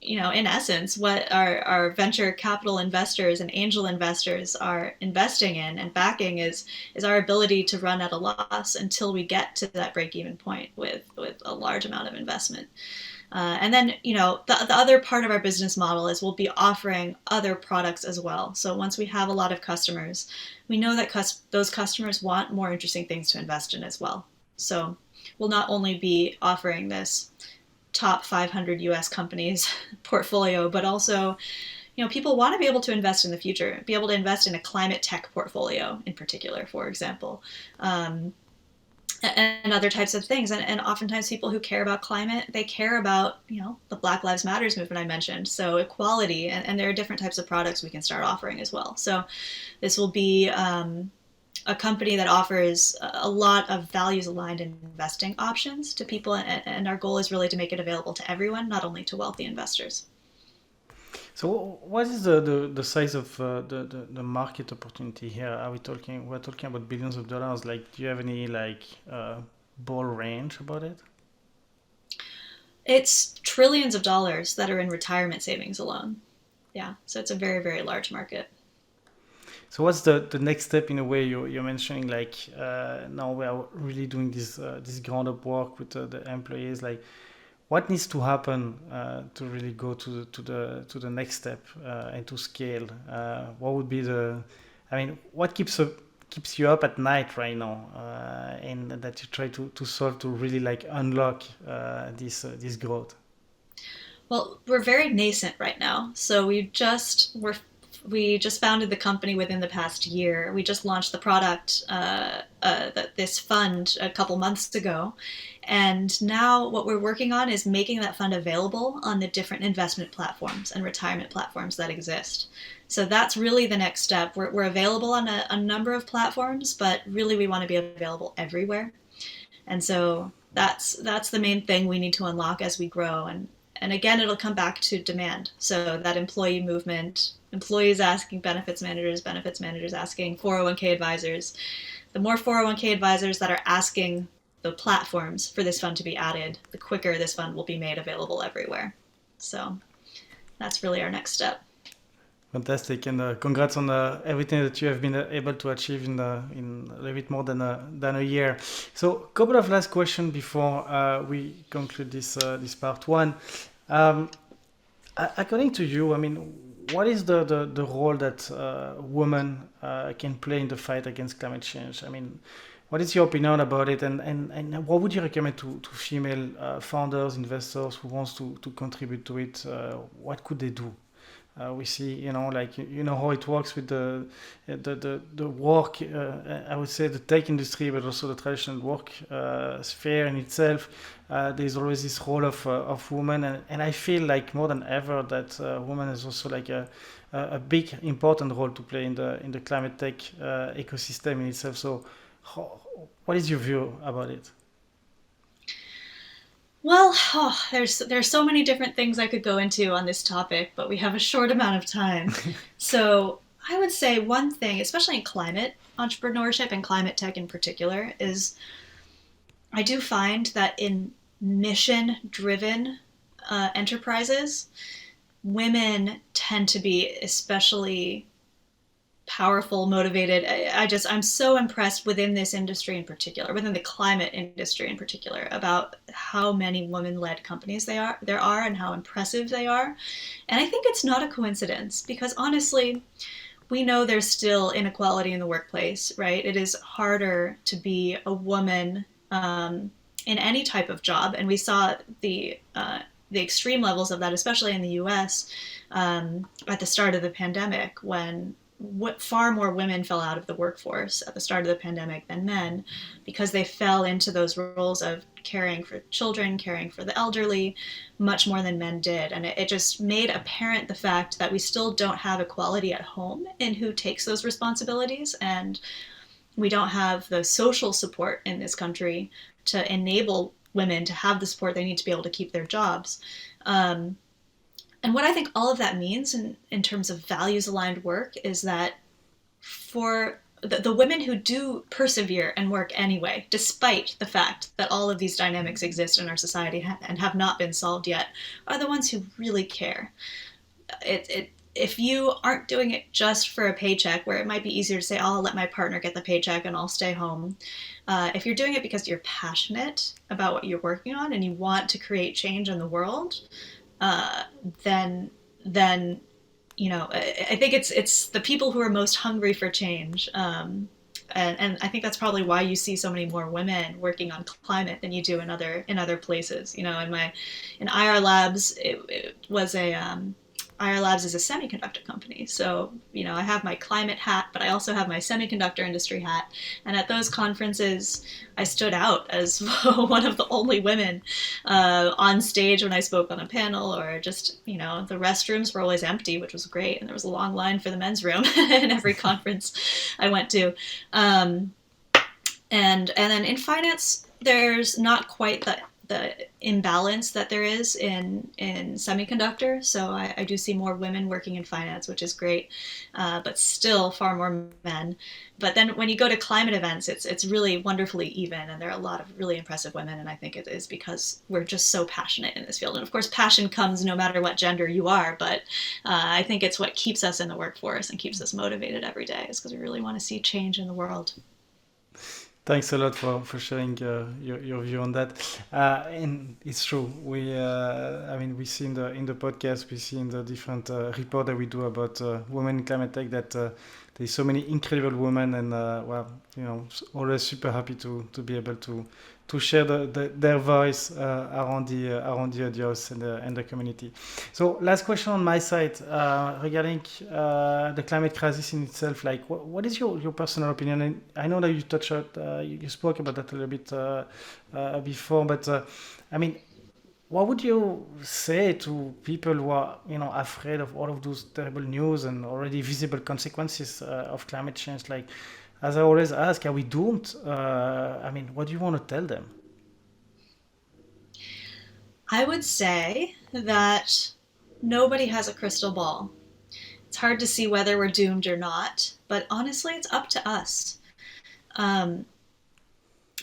in essence, what our venture capital investors and angel investors are investing in and backing is our ability to run at a loss until we get to that break-even point with a large amount of investment. And then, the other part of our business model is we'll be offering other products as well. So once we have a lot of customers, we know that those customers want more interesting things to invest in as well. So we'll not only be offering this top 500 US companies portfolio, but also, people want to be able to invest in the future, be able to invest in a climate tech portfolio in particular, for example, and other types of things. And oftentimes people who care about climate, they care about, the Black Lives Matters movement I mentioned. So equality, and there are different types of products we can start offering as well. So this will be a company that offers a lot of values-aligned investing options to people, and our goal is really to make it available to everyone, not only to wealthy investors. So, what is the size of the market opportunity here? We're talking about billions of dollars. Like, do you have any ball range about it? It's trillions of dollars that are in retirement savings alone. Yeah, so it's a very, very large market. So what's the next step in a way you're mentioning, now we are really doing this ground up work with the employees, like what needs to happen to really go to the next step and to scale? What would be what keeps you up at night right now, and that you try to solve to really unlock this growth? Well, we're very nascent right now, so we just founded the company within the past year. We just launched the product, this fund, a couple months ago. And now what we're working on is making that fund available on the different investment platforms and retirement platforms that exist. So that's really the next step. We're available on a number of platforms, but really we want to be available everywhere. And so that's the main thing we need to unlock as we grow. And again, it'll come back to demand. So that employee movement, employees asking benefits managers asking 401k advisors. The more 401k advisors that are asking the platforms for this fund to be added, the quicker this fund will be made available everywhere. So that's really our next step. Fantastic, and congrats on everything that you have been able to achieve in a little bit more than a year. So, a couple of last questions before we conclude this part one. According to you, I mean, what is the role that women can play in the fight against climate change? I mean, what is your opinion about it, and what would you recommend to female founders, investors who wants to contribute to it? What could they do? We see, like how it works with the work. I would say the tech industry, but also the traditional work sphere in itself. There's always this role of women, and I feel like more than ever that women is also like a big important role to play in the climate tech ecosystem in itself. So, how, what is your view about it? Well, there's so many different things I could go into on this topic, but we have a short amount of time. So I would say one thing, especially in climate entrepreneurship and climate tech in particular, is I do find that in mission driven enterprises, women tend to be especially powerful, motivated. I'm so impressed within this industry in particular, within the climate industry in particular, about how many women-led companies there are and how impressive they are. And I think it's not a coincidence because honestly, we know there's still inequality in the workplace, right? It is harder to be a woman in any type of job, and we saw the extreme levels of that, especially in the U.S. At the start of the pandemic, when far more women fell out of the workforce at the start of the pandemic than men because they fell into those roles of caring for children, caring for the elderly, much more than men did. And it just made apparent the fact that we still don't have equality at home in who takes those responsibilities. And we don't have the social support in this country to enable women to have the support they need to be able to keep their jobs. And what I think all of that means in terms of values aligned work is that for the women who do persevere and work anyway, despite the fact that all of these dynamics exist in our society and have not been solved yet, are the ones who really care. If you aren't doing it just for a paycheck, where it might be easier to say, oh, I'll let my partner get the paycheck and I'll stay home. If you're doing it because you're passionate about what you're working on and you want to create change in the world, uh, then I think it's the people who are most hungry for change. And I think that's probably why you see so many more women working on climate than you do in other places. In Ayar Labs, it was a Ayar Labs is a semiconductor company. So, I have my climate hat, but I also have my semiconductor industry hat. And at those conferences, I stood out as one of the only women on stage when I spoke on a panel, or just, the restrooms were always empty, which was great. And there was a long line for the men's room in every conference I went to. And then in finance, there's not quite the imbalance that there is in semiconductor. So I do see more women working in finance, which is great, but still far more men. But then when you go to climate events, it's really wonderfully even, and there are a lot of really impressive women. And I think it is because we're just so passionate in this field. And of course, passion comes no matter what gender you are. But I think it's what keeps us in the workforce and keeps us motivated every day, is because we really want to see change in the world. Thanks a lot for sharing your view on that. And it's true. I mean, we see in the podcast, we see in the different report that we do about women in climate tech that there's so many incredible women, and always super happy to be able to share their voice around the audience and the community. So last question on my side regarding the climate crisis in itself. Like, what is your personal opinion? And I know that you touched you spoke about that a little bit before, but I mean, what would you say to people who are afraid of all of those terrible news and already visible consequences of climate change? Like, as I always ask, are we doomed? I mean, what do you want to tell them? I would say that nobody has a crystal ball. It's hard to see whether we're doomed or not, but honestly, it's up to us. Um,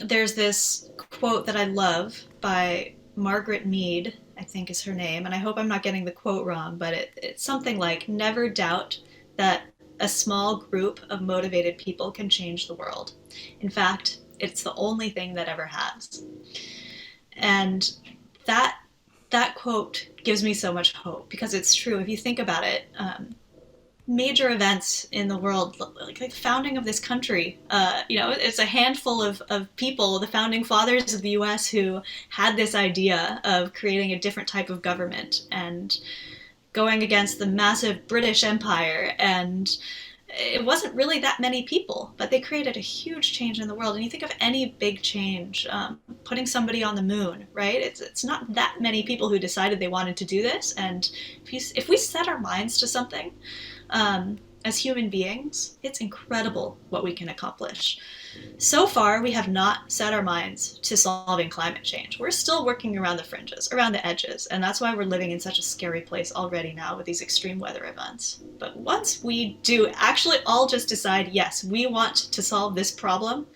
there's this quote that I love by Margaret Mead, I think is her name, and I hope I'm not getting the quote wrong, but it's something like, never doubt that a small group of motivated people can change the world. In fact, it's the only thing that ever has. And that that quote gives me so much hope because it's true. If you think about it, major events in the world, like the founding of this country, it's a handful of people, the founding fathers of the US, who had this idea of creating a different type of government and going against the massive British Empire. And it wasn't really that many people, but they created a huge change in the world. And you think of any big change, putting somebody on the moon, right? It's not that many people who decided they wanted to do this. And if we set our minds to something, as human beings, it's incredible what we can accomplish. So far, we have not set our minds to solving climate change. We're still working around the fringes, around the edges, and that's why we're living in such a scary place already now with these extreme weather events. But once we do actually all just decide, yes, we want to solve this problem,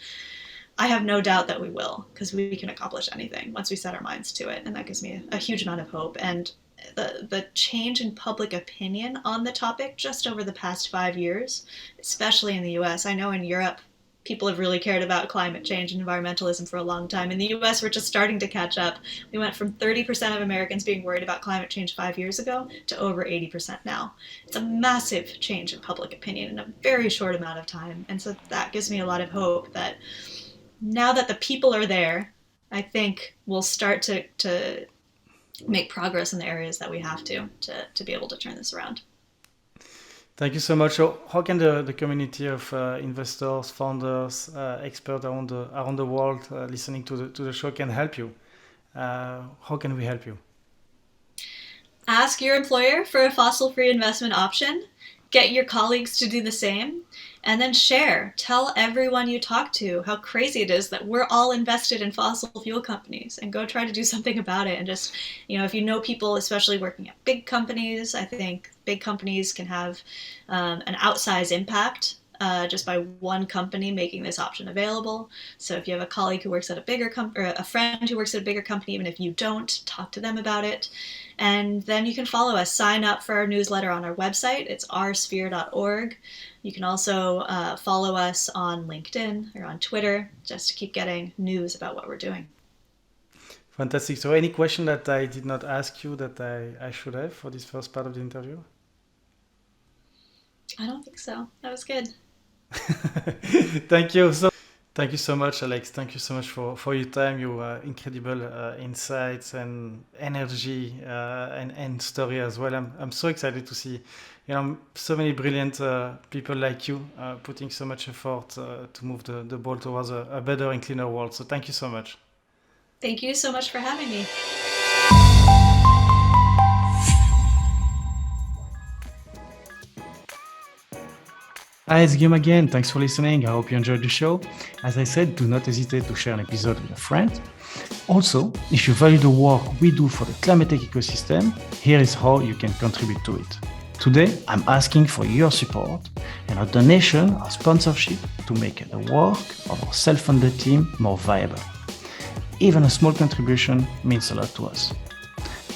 I have no doubt that we will, because we can accomplish anything once we set our minds to it, and that gives me a huge amount of hope. And the change in public opinion on the topic just over the past 5 years, especially in the US. I know in Europe, people have really cared about climate change and environmentalism for a long time. In the US, we're just starting to catch up. We went from 30% of Americans being worried about climate change 5 years ago to over 80% now. It's a massive change in public opinion in a very short amount of time. And so that gives me a lot of hope that now that the people are there, I think we'll start to make progress in the areas that we have to be able to turn this around. Thank you so much. So how can the community of investors, founders, experts around the world listening to the show can help you? How can we help you? Ask your employer for a fossil-free investment option. Get your colleagues to do the same. And then share. Tell everyone you talk to how crazy it is that we're all invested in fossil fuel companies, and go try to do something about it. And just, if you know people, especially working at big companies, I think big companies can have an outsized impact just by one company making this option available. So if you have a colleague who works at a bigger company, or a friend who works at a bigger company, even if you don't, talk to them about it. And then you can follow us. Sign up for our newsletter on our website. It's rsphere.org. You can also follow us on LinkedIn or on Twitter just to keep getting news about what we're doing. Fantastic. So any question that I did not ask you that I should have for this first part of the interview? I don't think so. That was good. Thank you. Thank you so much, Alex. Thank you so much for your time, your incredible insights and energy and story as well. I'm so excited to see, so many brilliant people like you putting so much effort to move the ball towards a better and cleaner world. So thank you so much. Thank you so much for having me. Hi, it's Guillaume again. Thanks for listening. I hope you enjoyed the show. As I said, do not hesitate to share an episode with a friend. Also, if you value the work we do for the climate tech ecosystem, here is how you can contribute to it. Today, I'm asking for your support and a donation or sponsorship to make the work of our self-funded team more viable. Even a small contribution means a lot to us.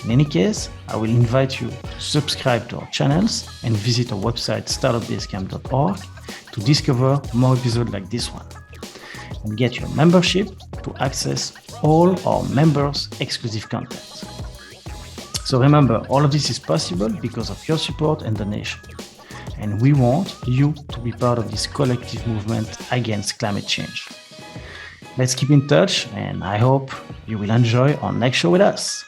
In any case, I will invite you to subscribe to our channels and visit our website startupbasecamp.org to discover more episodes like this one, and get your membership to access all our members' exclusive content. So remember, all of this is possible because of your support and donation, and we want you to be part of this collective movement against climate change. Let's keep in touch, and I hope you will enjoy our next show with us.